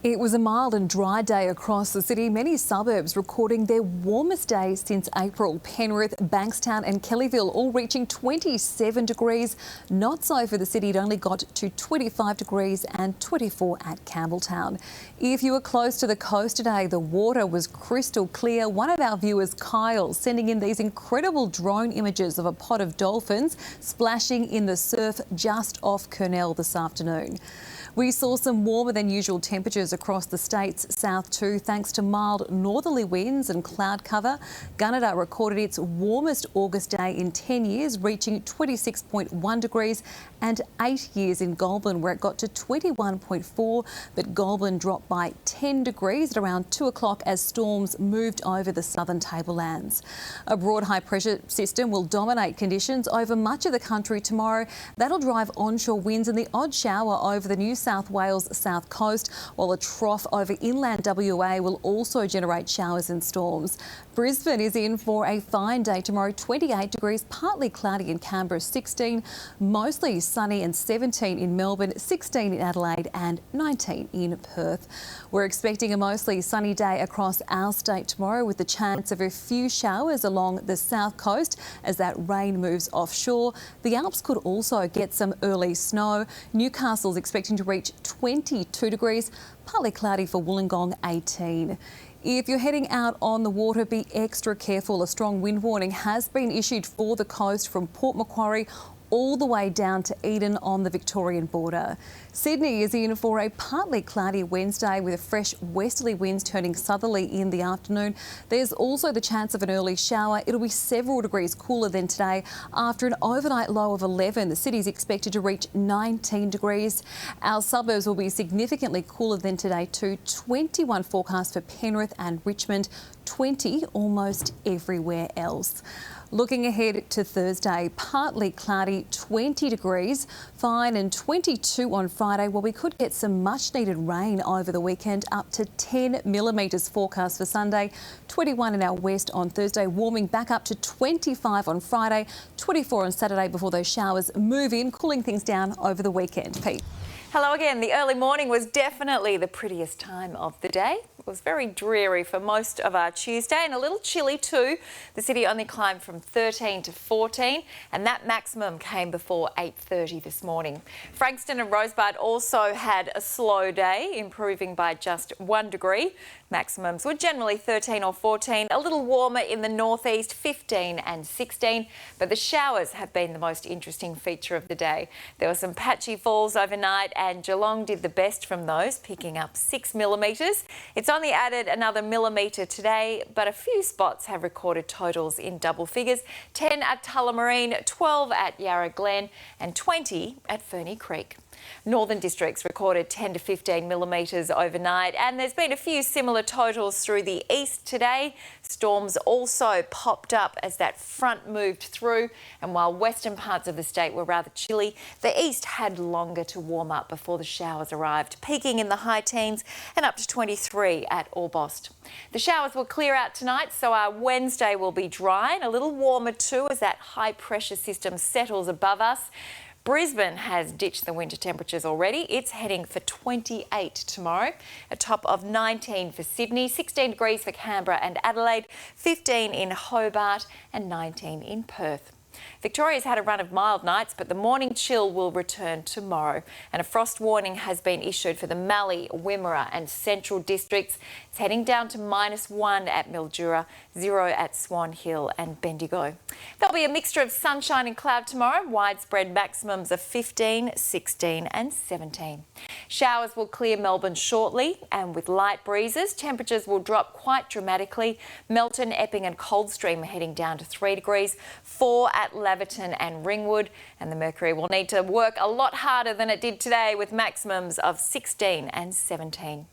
It was a mild and dry day across the city, many suburbs recording their warmest day since April. Penrith, Bankstown and Kellyville all reaching 27 degrees. Not so for the city, it only got to 25 degrees and 24 at Campbelltown. If you were close to the coast today, the water was crystal clear. One of our viewers, Kyle, sending in these incredible drone images of a pod of dolphins splashing in the surf just off Kurnell this afternoon. We saw some warmer than usual temperatures across the state's south too, thanks to mild northerly winds and cloud cover. Gunnedah recorded its warmest August day in 10 years, reaching 26.1 degrees, and 8 years in Goulburn, where it got to 21.4, but Goulburn dropped by 10 degrees at around 2 o'clock as storms moved over the southern tablelands. A broad high pressure system will dominate conditions over much of the country tomorrow. That'll drive onshore winds and the odd shower over the New South Wales south coast, while a trough over inland WA will also generate showers and storms. Brisbane is in for a fine day tomorrow, 28 degrees, partly cloudy in Canberra, 16, mostly sunny and 17 in Melbourne, 16 in Adelaide and 19 in Perth. We're expecting a mostly sunny day across our state tomorrow, with the chance of a few showers along the south coast as that rain moves offshore. The Alps could also get some early snow. Newcastle's expecting to reach 22 degrees, partly cloudy for Wollongong, 18. If you're heading out on the water, be extra careful. A strong wind warning has been issued for the coast from Port Macquarie all the way down to Eden on the Victorian border. Sydney is in for a partly cloudy Wednesday with fresh westerly winds turning southerly in the afternoon. There's also the chance of an early shower. It'll be several degrees cooler than today. After an overnight low of 11, the city's expected to reach 19 degrees. Our suburbs will be significantly cooler than today too. 21 forecast for Penrith and Richmond, 20 almost everywhere else. Looking ahead to Thursday, partly cloudy, 20 degrees, fine, and 22 on Friday. Well, we could get some much needed rain over the weekend, up to 10 millimetres forecast for Sunday, 21 in our west on Thursday, warming back up to 25 on Friday, 24 on Saturday before those showers move in, cooling things down over the weekend. Pete. Hello again. The early morning was definitely the prettiest time of the day. It was very dreary for most of our Tuesday and a little chilly too. The city only climbed from 13 to 14 and that maximum came before 8:30 this morning. Frankston and Rosebud also had a slow day, improving by just 1 degree. Maximums were generally 13 or 14, a little warmer in the northeast, 15 and 16, but the showers have been the most interesting feature of the day. There were some patchy falls overnight and Geelong did the best from those, picking up 6 millimetres. It's only added another millimetre today, but a few spots have recorded totals in double figures. 10 at Tullamarine, 12 at Yarra Glen and 20 at Ferny Creek. Northern districts recorded 10 to 15 millimetres overnight, and there's been a few similar totals through the east today. Storms also popped up as that front moved through, and while western parts of the state were rather chilly, the east had longer to warm up before the showers arrived, peaking in the high teens and up to 23 at Orbost. The showers will clear out tonight, so our Wednesday will be dry and a little warmer too as that high pressure system settles above us. Brisbane has ditched the winter temperatures already. It's heading for 28 tomorrow, a top of 19 for Sydney, 16 degrees for Canberra and Adelaide, 15 in Hobart and 19 in Perth. Victoria's had a run of mild nights, but the morning chill will return tomorrow. And a frost warning has been issued for the Mallee, Wimmera and Central districts. It's heading down to -1 at Mildura, 0 at Swan Hill and Bendigo. There'll be a mixture of sunshine and cloud tomorrow, widespread maximums of 15, 16 and 17. Showers will clear Melbourne shortly, and with light breezes, temperatures will drop quite dramatically. Melton, Epping and Coldstream are heading down to 3 degrees, 4 at Laverton and Ringwood, and the mercury will need to work a lot harder than it did today with maximums of 16 and 17.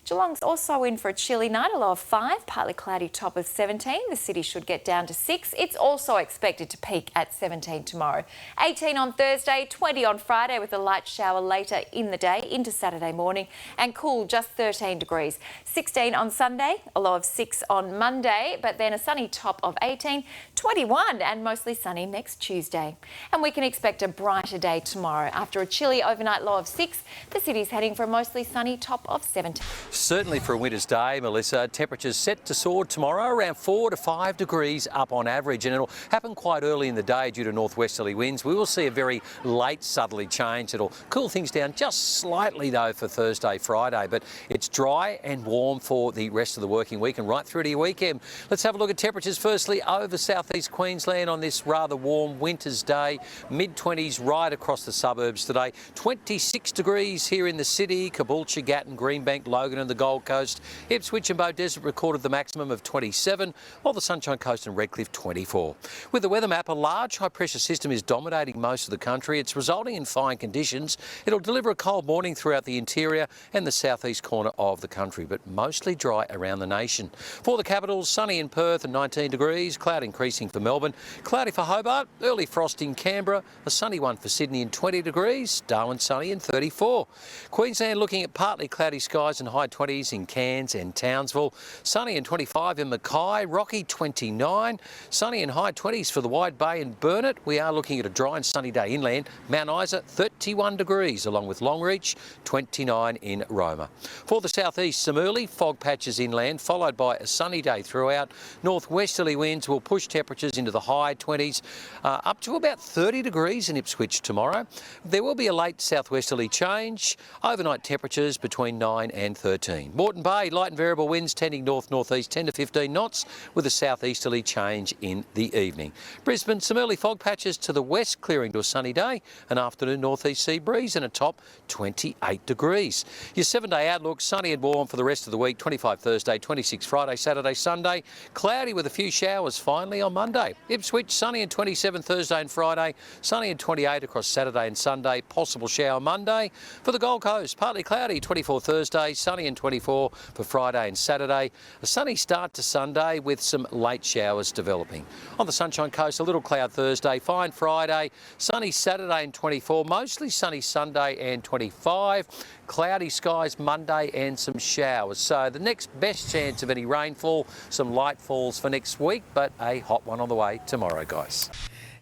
Geelong's also in for a chilly night, a low of 5, partly cloudy, top of 17. The city should get down to 6. It's also expected to peak at 17 tomorrow. 18 on Thursday, 20 on Friday with a light shower later in the day into Saturday morning, and cool, just 13 degrees. 16 on Sunday, a low of 6 on Monday, but then a sunny top of 18, 21 and mostly sunny next Tuesday. And we can expect a brighter day tomorrow. After a chilly overnight low of 6, the city's heading for a mostly sunny top of 17. Certainly for a winter's day, Melissa, temperatures set to soar tomorrow around 4 to 5 degrees up on average, and it'll happen quite early in the day due to northwesterly winds. We will see a very late southerly change. It'll cool things down just slightly though for Thursday, Friday, but it's dry and warm for the rest of the working week and right through to your weekend. Let's have a look at temperatures firstly over southeast Queensland on this rather warm winter's day. Mid-20s right across the suburbs today. 26 degrees here in the city, Caboolture, Gatton, Greenbank, Logan and the Gold Coast. Ipswich and Beaudesert recorded the maximum of 27, while the Sunshine Coast and Redcliffe 24. With the weather map, a large high pressure system is dominating most of the country. It's resulting in fine conditions. It'll deliver a cold morning throughout the interior and the southeast corner of the country, but mostly dry around the nation. For the capitals, sunny in Perth and 19 degrees, cloud increasing for Melbourne, cloudy for Hobart, early frost in Canberra, a sunny one for Sydney in 20 degrees, Darwin sunny in 34. Queensland looking at partly cloudy skies and high 20s in Cairns and Townsville, sunny and 25 in Mackay, Rocky 29, sunny and high 20s for the Wide Bay and Burnett. We are looking at a dry and sunny day inland, Mount Isa 31 degrees along with Longreach 29 in Roma. For the southeast, some early fog patches inland followed by a sunny day throughout. Northwesterly winds will push temperatures into the high 20s up to about 30 degrees in Ipswich tomorrow. There will be a late southwesterly change, overnight temperatures between 9 and 13. Moreton Bay, light and variable winds tending north-northeast 10 to 15 knots with a southeasterly change in the evening. Brisbane, some early fog patches to the west, clearing to a sunny day, an afternoon northeast sea breeze and a top 28 degrees. Your 7-day outlook, sunny and warm for the rest of the week, 25 Thursday, 26 Friday, Saturday, Sunday, cloudy with a few showers finally on Monday. Ipswich, sunny and 27 Thursday and Friday, sunny and 28 across Saturday and Sunday, possible shower Monday. For the Gold Coast, partly cloudy, 24 Thursday, sunny and 24 for Friday and Saturday. A sunny start to Sunday with some late showers developing. On the Sunshine Coast, a little cloud Thursday, fine Friday, sunny Saturday and 24, mostly sunny Sunday and 25, cloudy skies Monday and some showers. So the next best chance of any rainfall, some light falls for next week, but a hot one on the way tomorrow, guys.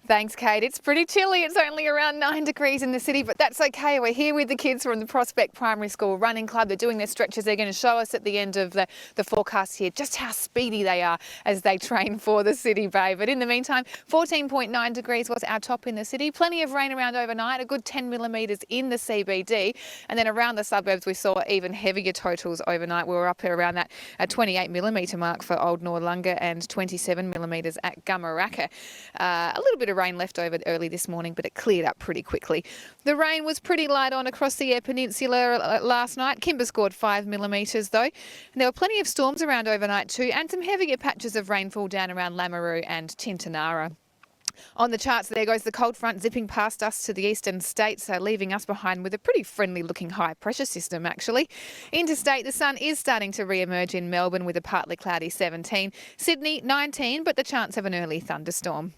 Thanks, Kate. It's pretty chilly. It's only around 9 degrees in the city, but that's okay. We're here with the kids from the Prospect Primary School Running Club. They're doing their stretches. They're going to show us at the end of the forecast here just how speedy they are as they train for the City Bay. But in the meantime, 14.9 degrees was our top in the city. Plenty of rain around overnight, a good 10 millimetres in the CBD. And then around the suburbs, we saw even heavier totals overnight. We were up around that 28 millimetre mark for Old Noarlunga and 27 millimetres at Gumaraka. A little bit of rain left over early this morning, but it cleared up pretty quickly. The rain was pretty light on across the Eyre Peninsula last night. Kimber scored 5 millimetres though. And there were plenty of storms around overnight too, and some heavier patches of rainfall down around Lameroo and Tintinara. On the charts, there goes the cold front zipping past us to the eastern states, leaving us behind with a pretty friendly looking high pressure system actually. Interstate, the sun is starting to re-emerge in Melbourne with a partly cloudy 17. Sydney 19, but the chance of an early thunderstorm.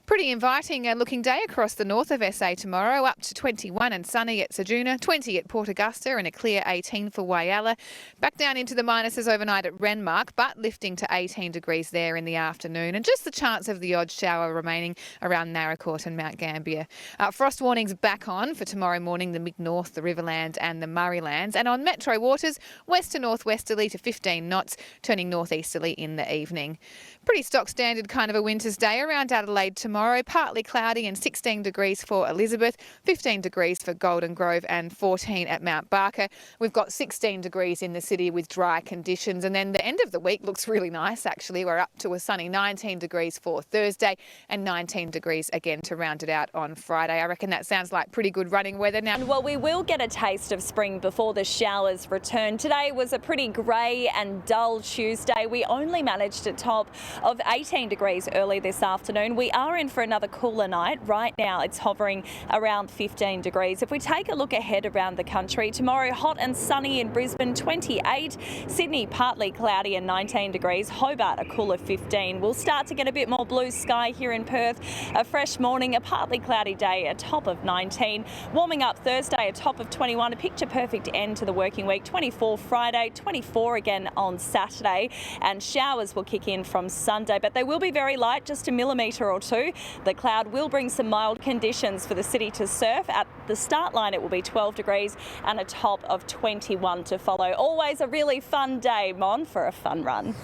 Pretty inviting looking day across the north of SA tomorrow, up to 21 and sunny at Ceduna, 20 at Port Augusta and a clear 18 for Whyalla. Back down into the minuses overnight at Renmark, but lifting to 18 degrees there in the afternoon, and just the chance of the odd shower remaining around Naracoorte and Mount Gambier. Frost warnings back on for tomorrow morning, the Mid-North, the Riverland and the Murraylands, and on metro waters, west to northwesterly to 15 knots, turning northeasterly in the evening. Pretty stock standard kind of a winter's day around Adelaide tomorrow, partly cloudy and 16 degrees for Elizabeth, 15 degrees for Golden Grove and 14 at Mount Barker. We've got 16 degrees in the city with dry conditions, and then the end of the week looks really nice actually. We're up to a sunny 19 degrees for Thursday and 19 degrees again to round it out on Friday. I reckon that sounds like pretty good running weather now. Well, we will get a taste of spring before the showers return. Today was a pretty grey and dull Tuesday. We only managed a top of 18 degrees early this afternoon. We are in in for another cooler night. Right now it's hovering around 15 degrees. If we take a look ahead around the country, tomorrow hot and sunny in Brisbane, 28. Sydney partly cloudy and 19 degrees. Hobart a cooler 15. We'll start to get a bit more blue sky here in Perth. A fresh morning, a partly cloudy day, a top of 19. Warming up Thursday, a top of 21. A picture perfect end to the working week. 24 Friday, 24 again on Saturday. And showers will kick in from Sunday, but they will be very light, just a millimetre or two. The cloud will bring some mild conditions for the city to surf. At the start line, it will be 12 degrees and a top of 21 to follow. Always a really fun day, Mon, for a fun run.